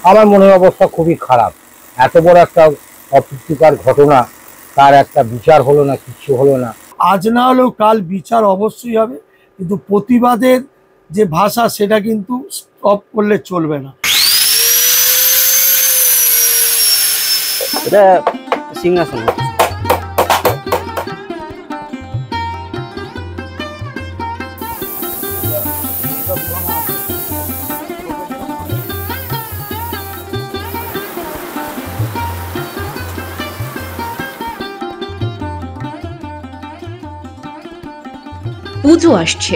আমার মনের অবস্থা খুবই খারাপ। এত বড় একটা অপ্রীতিকর ঘটনা, তার একটা বিচার হলো না, কিচ্ছু হলো না। আজ না হলেও কাল বিচার অবশ্যই হবে, কিন্তু প্রতিবাদের যে ভাষা সেটা কিন্তু স্টপ করলে চলবে না। এটা সিংহাসন। পুজো আসছে,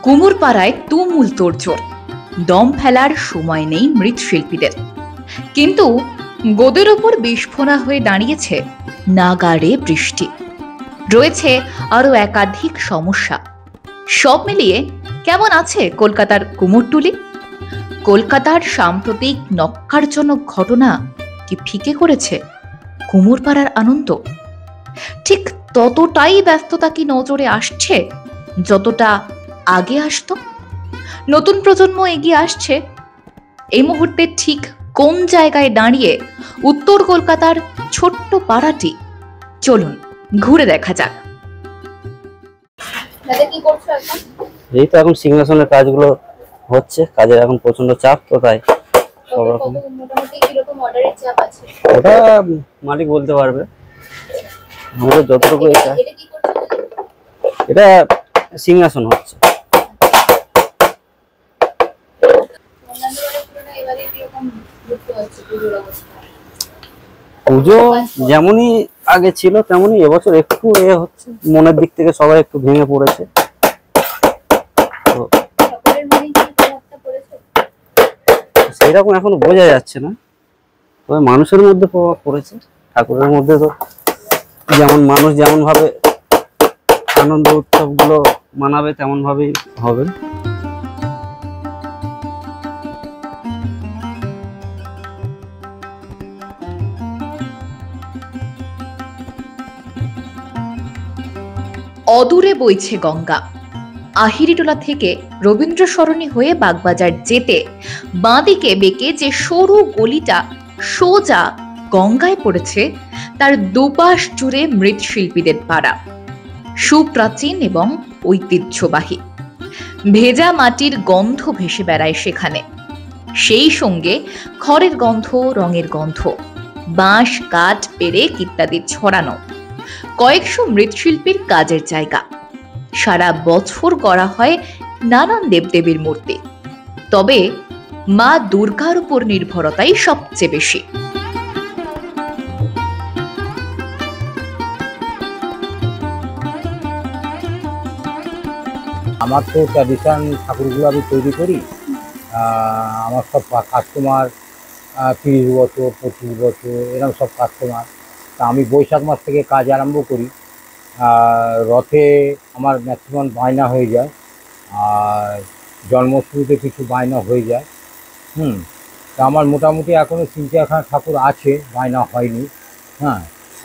কুমোরপাড়ায় তুমুল তোড়জোড়। দম ফেলার সময় নেই মৃৎশিল্পীদের, কিন্তু গোদের ওপর বিস্ফোরা হয়ে দাঁড়িয়েছে নাগাড়ে বৃষ্টি। রয়েছে আরো একাধিক সমস্যা। সব মিলিয়ে কেমন আছে কলকাতার কুমোরটুলি? কলকাতার সাম্প্রতিক নক্কারজনক ঘটনা কি ফিকে করেছে কুমোরপাড়ার আনন্দ? ঠিক ততটাই ব্যস্ততা কি নজরে আসছে যতটা আগে আসতো? নতুন প্রজন্ম এগিয়ে আসছে। এই মুহূর্তে ঠিক কোন জায়গায় দাঁড়িয়ে উত্তর কলকাতার ছোট্ট পাড়াটি? চলুন ঘুরে দেখা যাক। এই তো এখন সিংহাসনের কাজগুলো হচ্ছে, কাজের এখন প্রচন্ড চাপ, তো তাই সব রকম। ওটা মালিক বলতে পারবে, আমাদের যতটুকু। এটা সিংহাসন হচ্ছে। পুজো যেমনই আগে ছিল তেমনই এবছর একটু হচ্ছে, মনের দিক থেকে সবাই একটু ভেঙে পড়েছে। সেইরকম এখনো বোঝা যাচ্ছে না, তবে মানুষের মধ্যে প্রভাব পড়েছে। ঠাকুরের মধ্যে তো যেমন মানুষ যেমন ভাবে আনন্দ উৎসব গুলো মানাবে তেমন ভাবেই হবে। অদূরে বইছে গঙ্গা। আহিরিটোলা থেকে রবীন্দ্র সরণি হয়ে বাগবাজার যেতে বাঁদিকে বেঁকে যে সরু গলিটা সোজা গঙ্গায় পড়েছে, তার দুপাশ জুড়ে মৃৎশিল্পীদের পাড়া। সুপ্রাচীন এবং ঐতিহ্যবাহী। ভেজা মাটির গন্ধ ভেসে বেড়ায় সেখানে, সেই সঙ্গে খড়ের গন্ধ, রঙের গন্ধ, বাঁশ, কাঠ, পেরেক ইত্যাদি ছড়ানো কয়েকশো মৃৎশিল্পীর কাজের জায়গা। সারা বছর করা হয় নানান দেবদেবীর মূর্তি, তবে মা দুর্গার উপর নির্ভরতাই সবচেয়ে বেশি। আমার তো ট্র্যাডিশন ঠাকুরগুলো আমি তৈরি করি। আমার সব কাস্টমার 30 বছর 25 বছর এরকম সব কাস্টমার। তা আমি বৈশাখ মাস থেকে কাজ আরম্ভ করি। রথে আমার ম্যাক্সিমাম বায়না হয়ে যায়, আর জন্মাষ্টমীতে কিছু বায়না হয়ে যায়। তা আমার মোটামুটি এখনও 3-4খানা ঠাকুর আছে, বায়না হয়নি। হ্যাঁ,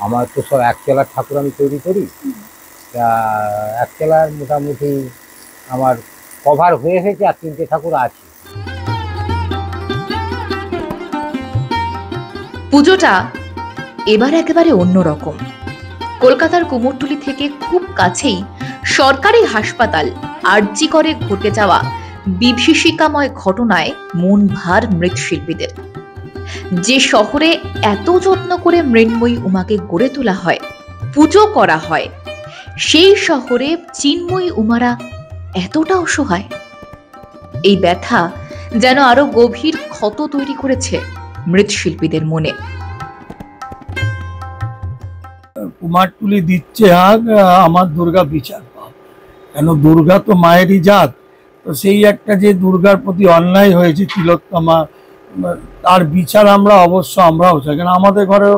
আমার তো সব একচেলার ঠাকুর আমি তৈরি করি। তা একচেলার মোটামুটি আমার কভার হয়ে গেছে, আর 3টে ঠাকুর আছে। পুজোটা এবার একেবারে অন্যরকম। কলকাতার কুমোরটুলি থেকে খুব কাছেই সরকারি হাসপাতাল আরজি করে ঘটে যাওয়া বিভীষিকাময় ঘটনায় মন ভার মৃৎশিল্পীদের। যে শহরে এত যত্ন করে মৃন্ময়ী উমাকে গড়ে তোলা হয়, পুজো করা হয়, সেই শহরে চিন্ময়ী উমারা এতটা অসহায়। এই ব্যথা যেন আরো গভীর ক্ষত তৈরি করেছে মৃৎশিল্পীদের মনে। কুমারটুলি দিচ্ছে হাক, আমার দুর্গা বিচার পাও। কেন, দুর্গা তো মায়েরই জাত, তো সেই একটা যে দুর্গার প্রতি অন্যায় হয়েছে তিলোত্তমা, তার বিচার আমরাও চাই। কেন আমাদের ঘরেও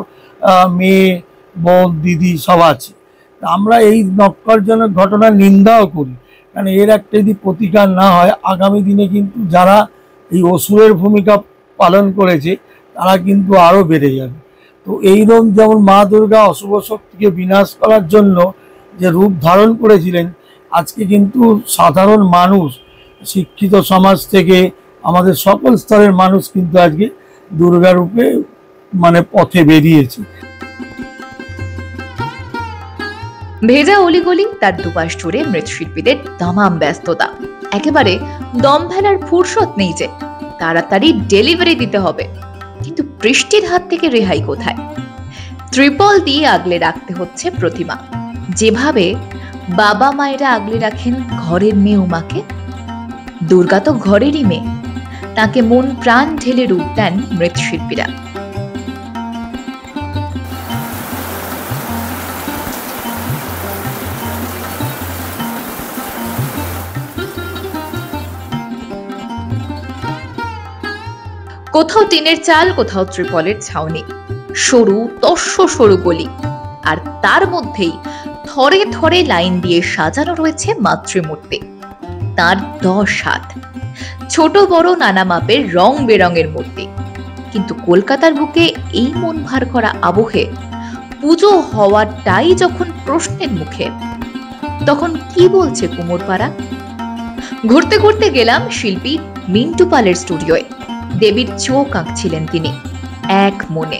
মেয়ে, বোন, দিদি সব আছে। আমরা এই নক্কারজনক ঘটনার নিন্দাও করি, কারণ এর একটা যদি প্রতিকার না হয়, আগামী দিনে কিন্তু যারা এই অসুরের ভূমিকা পালন করেছে তারা কিন্তু আরও বেড়ে যাবে। তো এইরকম যেমন মা দুর্গা অশুভ শক্তিকে বিনাশ করার জন্য যে রূপ ধারণ করেছিলেন, আজকে কিন্তু সাধারণ মানুষ, শিক্ষিত সমাজ থেকে আমাদের সকল স্তরের মানুষ কিন্তু আজকে দুর্গা রূপে মানে পথে বেরিয়েছে। ভেজা অলিগলি তার দুপাশ জুড়ে মৃৎশিল্পীদের তামাম ব্যস্ততা, একেবারে দম ফেলার ফুরসত নেই যে তাড়াতাড়ি ডেলিভারি দিতে হবে। কিন্তু বৃষ্টির হাত থেকে রেহাই কোথায়? ত্রিপল দিয়ে আগলে রাখতে হচ্ছে প্রতিমা, যেভাবে বাবা মায়েরা আগলে রাখেন ঘরের মেয়ে উমাকে। দুর্গা তো ঘরেরই মেয়ে, তাকে মন প্রাণ ঢেলে রূপ দেন মৃৎশিল্পীরা। কোথাও টিনের চাল, কোথাও ত্রিপলের ছাউনি, সরু তস্য সরু গলি, আর তার মধ্যেই থরে থরে লাইন দিয়ে সাজানো রয়েছে মাতৃমূর্তি। তার 10 হাত, ছোট বড় নানা মাপের রং বেরঙের মূর্তি। কিন্তু কলকাতার বুকে এই মন ভার করা আবহে পুজো হওয়াটাই যখন প্রশ্নের মুখে, তখন কি বলছে কুমোরপাড়া? ঘুরতে ঘুরতে গেলাম শিল্পী মিন্টু পালের স্টুডিওয়ে। দেবীর চোখ আঁকছিলেন তিনি এক মনে।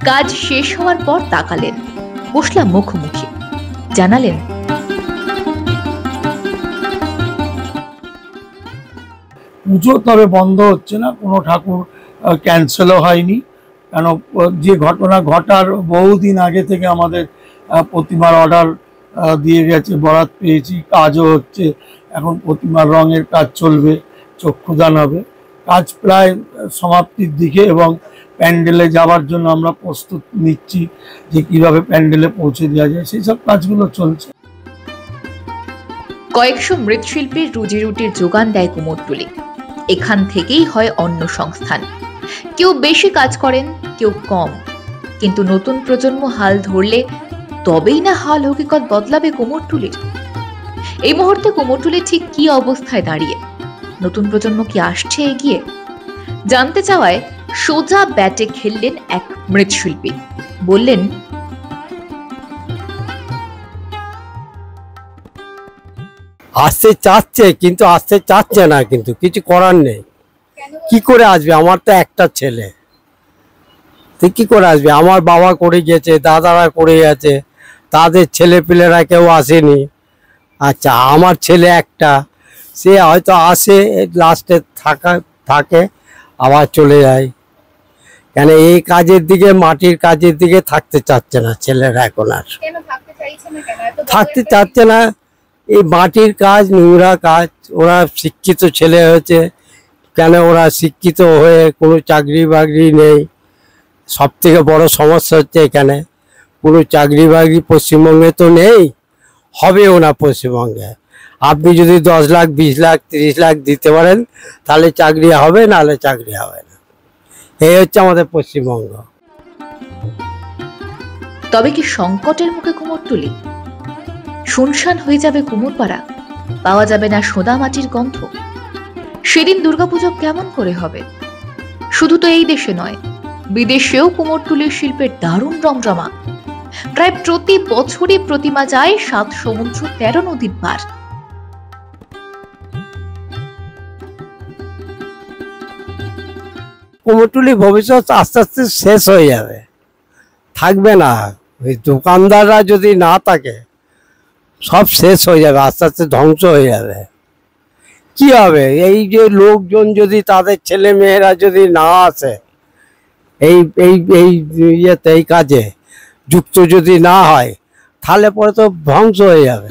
কাজ শেষ হওয়ার পর তাকালেন, বসলাম মুখোমুখি, জানালেন, পুজো তবে বন্ধ হচ্ছে না, কোনো ঠাকুর ক্যান্সেলও হয়নি। কেন, যে ঘটনা ঘটার বহুদিন আগে থেকে আমাদের প্রতিমার অর্ডার দিয়ে গেছে, বরাত পেয়েছি, কাজও হচ্ছে। এখন প্রতিমার রঙের কাজ চলবে, চক্ষুদান হবে, কাজ প্রায় সমাপ্তির দিকে এবং প্যান্ডেলে যাওয়ার জন্য আমরা প্রস্তুত নিচ্ছি যে কিভাবে প্যান্ডেলে পৌঁছে দেওয়া যায়, সেই সব কাজগুলো চলছে। কয়েকশো মৃৎশিল্পীর রুজি রুটির যোগান দেয় কুমোরটুলি। এখান থেকেই হয় অন্য সংস্থান। কেউ বেশি কাজ করেন, কেউ কম, কিন্তু নতুন প্রজন্ম হাল ধরলে তবেই না হাল হকিকত বদলাবে কুমোরটুলির। এই মুহূর্তে কুমোরটুলি ঠিক কি অবস্থায় দাঁড়িয়ে? নতুন প্রজন্ম কি আসছে এগিয়ে? জানতে চাওয়ায় সোজা ব্যাটে খেললেন এক মৃৎশিল্পী, বললেন, আসতে চাচ্ছে কিন্তু আসতে চাচ্ছে না, কিন্তু কিছু করার নেই। কি করে আসবে? আমার তো একটা ছেলে, তো কি করে আসবে? আমার বাবা করে গেছে, দাদারা করে গেছে, তাদের ছেলে পেলেরা কেউ আসেনি। আচ্ছা, আমার ছেলে একটা, সে হয়তো আসে, লাস্টে থাকে আবার চলে যায়। কেন এই কাজের দিকে, মাটির কাজের দিকে থাকতে চাচ্ছে না ছেলেরা এখন। আর থাকতে চাচ্ছে না, এই মাটির কাজ, নোংরা কাজ। ওরা শিক্ষিত ছেলে হয়েছে, কেন ওরা শিক্ষিত হয়ে কোনো চাকরি বাকরি নেই। সব থেকে বড় সমস্যা হচ্ছে এখানে কোনো চাকরি বাকরি পশ্চিমবঙ্গে তো নেই, হবেও না পশ্চিমবঙ্গে। আপনি যদি 10 লাখ 20 লাখ 30 লাখ দিতে পারেন তাহলে চাকরি হবে, নাহলে চাকরি হবে না। এই হচ্ছে আমাদের পশ্চিমবঙ্গ। তবে কি সংকটের মুখে কুমোরটুলি? শুনশান হয়ে যাবে কুমোরপাড়া, পাওয়া যাবে না সোদা মাটির গন্ধ। সেদিন দুর্গাপুজো কেমন করে হবে? শুধু তো এই দেশে নয়, বিদেশেও কুমোরটুলির শিল্পের দারুণ রমরমা। প্রায় প্রতি বছরই প্রতিমা যায় 7 সমুদ্র 13 নদীর পার। কুমোরটুলি ভবিষ্যৎ আস্তে আস্তে শেষ হয়ে যাবে, থাকবে না। ওই দোকানদাররা যদি না থাকে সব শেষ হয়ে যাবে, আস্তে আস্তে ধ্বংস হয়ে যাবে। কি হবে? এই যে লোকজন যদি তাদের ছেলে মেয়েরা যদি না আসে এই এই এই ইয়েতে, এই কাজে যুক্ত যদি না হয়, তাহলে পরে তো ধ্বংস হয়ে যাবে।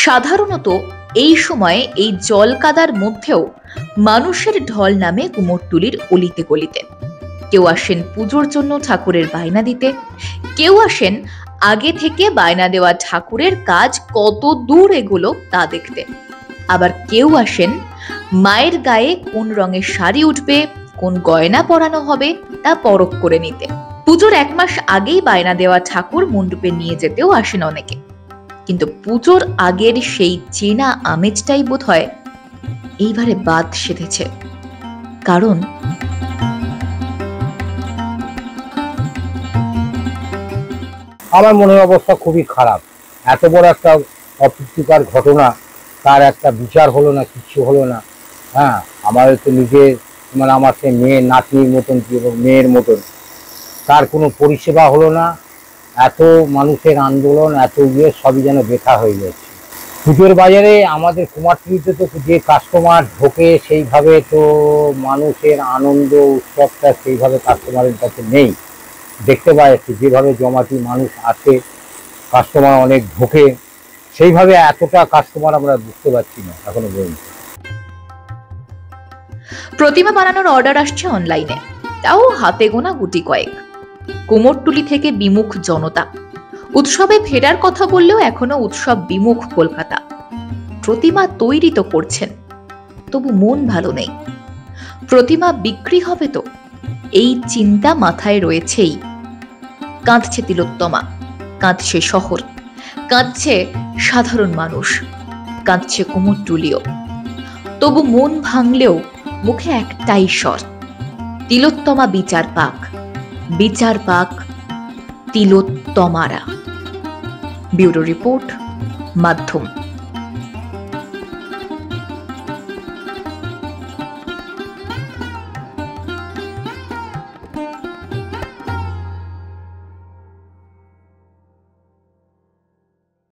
সাধারণত এই সময়ে এই জল কাদার মধ্যেও মানুষের ঢল নামে কুমোরটুলির অলিতে গলিতে। কেউ আসেন পুজোর জন্য ঠাকুরের বায়না দিতে, কেউ আসেন আগে থেকে বায়না দেওয়া ঠাকুরের কাজ কত দূর এগুলো তা দেখতে, আবার কেউ আসেন মায়ের গায়ে কোন রঙের শাড়ি উঠবে, কোন গয়না পরানো হবে তা পরখ করে নিতে। পুজোর 1 মাস আগেই বায়না দেওয়া ঠাকুর মণ্ডপে নিয়ে যেতেও আসেন অনেকে। কিন্তু পুজোর আগের সেই চেনা আমেজটাই বোধহয় এইবারে বাদ সেধেছে। কারণ আমার মনের অবস্থা খুবই খারাপ। এত বড় একটা অপ্রীতিকর ঘটনা, তার একটা বিচার হলো না, কিচ্ছু হলো না। হ্যাঁ, আমাদের তো নিজের মানে আমার সে মেয়ের নাতনির মতন কি এবং মেয়ের মতন, তার কোনো পরিষেবা হলো না। এত মানুষের আন্দোলন, এত ইয়ে, সবই যেন বৃথা হয়ে যাচ্ছে। পুজোর বাজারে আমাদের কুমারটুলিতে তো যে কাস্টমার ঢোকে সেইভাবে তো মানুষের আনন্দ উৎসবটা সেইভাবে কাস্টমারের কাছে নেই। দেখতে পাওয়া যাচ্ছে যেভাবে জমাটি মানুষ আসে, কাস্টমার অনেক ঢোকে, সেইভাবে এতটা কাস্টমার আমরা বুঝতে পারছি না এখনো পর্যন্ত। প্রতিমা বানানোর অর্ডার আসছে অনলাইনে, তাও হাতে গোনা গুটি কয়েক। কুমোরটুলি থেকে বিমুখ জনতা। উৎসবে ফেরার কথা বললেও এখনো উৎসব বিমুখ কলকাতা। প্রতিমা তৈরি তো করছেন, তবু মন ভালো নেই। প্রতিমা বিক্রি হবে তো, এই চিন্তা মাথায় রয়েছেই। কাঁদছে তিলোত্তমা, কাঁদছে শহর, কাঁদছে সাধারণ মানুষ, কাঁদছে কুমোরটুলিও। তবু মন ভাঙলেও মুখে একটাই স্বর, তিলোত্তমা বিচার পাক, বিচার পাক তিলোত্তমারা। ব্যুরো রিপোর্ট, মাধ্যম।